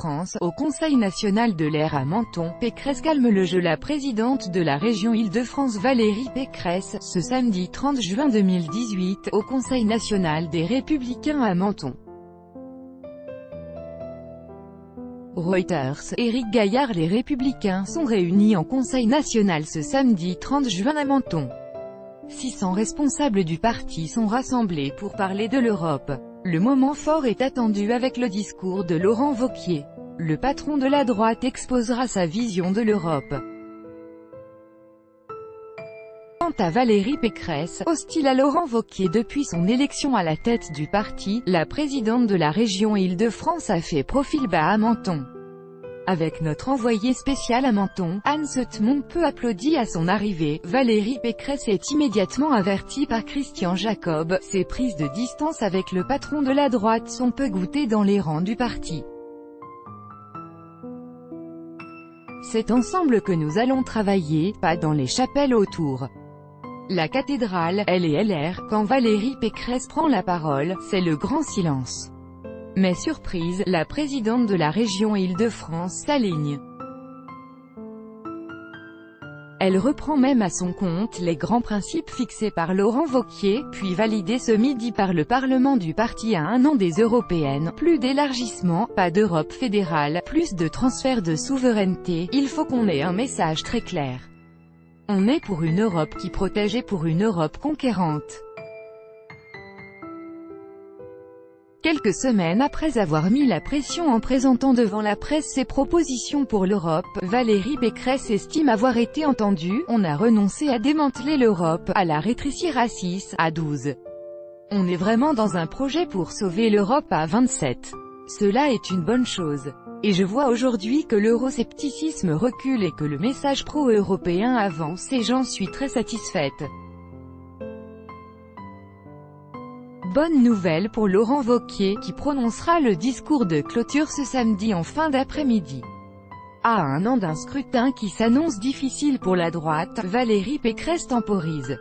Île-de-France, au Conseil national de l'air à Menton, Pécresse calme le jeu. La présidente de la région Île-de-France Valérie Pécresse, ce samedi 30 juin 2018, au Conseil national des Républicains à Menton. Reuters, Éric Gaillard. Les Républicains sont réunis en Conseil national ce samedi 30 juin à Menton. 600 responsables du parti sont rassemblés pour parler de l'Europe. Le moment fort est attendu avec le discours de Laurent Wauquiez. Le patron de la droite exposera sa vision de l'Europe. Quant à Valérie Pécresse, hostile à Laurent Wauquiez depuis son élection à la tête du parti, la présidente de la région Île-de-France a fait profil bas à Menton. Avec notre envoyé spécial à Menton, Anne Setmont, peu applaudie à son arrivée, Valérie Pécresse est immédiatement avertie par Christian Jacob. Ses prises de distance avec le patron de la droite sont peu goûtées dans les rangs du parti. C'est ensemble que nous allons travailler, pas dans les chapelles autour. La cathédrale, elle et LR. Quand Valérie Pécresse prend la parole, c'est le grand silence. Mais surprise, la présidente de la région Île-de-France s'aligne. Elle reprend même à son compte les grands principes fixés par Laurent Wauquiez, puis validés ce midi par le Parlement du parti à 1 an des européennes. Plus d'élargissement, pas d'Europe fédérale, plus de transfert de souveraineté. Il faut qu'on ait un message très clair. On est pour une Europe qui protège et pour une Europe conquérante. Quelques semaines après avoir mis la pression en présentant devant la presse ses propositions pour l'Europe, Valérie Pécresse estime avoir été entendue. On a renoncé à démanteler l'Europe, à la rétrécir à 6, à 12. On est vraiment dans un projet pour sauver l'Europe à 27. Cela est une bonne chose. Et je vois aujourd'hui que l'euroscepticisme recule et que le message pro-européen avance et j'en suis très satisfaite. Bonne nouvelle pour Laurent Wauquiez, qui prononcera le discours de clôture ce samedi en fin d'après-midi. À 1 an d'un scrutin qui s'annonce difficile pour la droite, Valérie Pécresse temporise.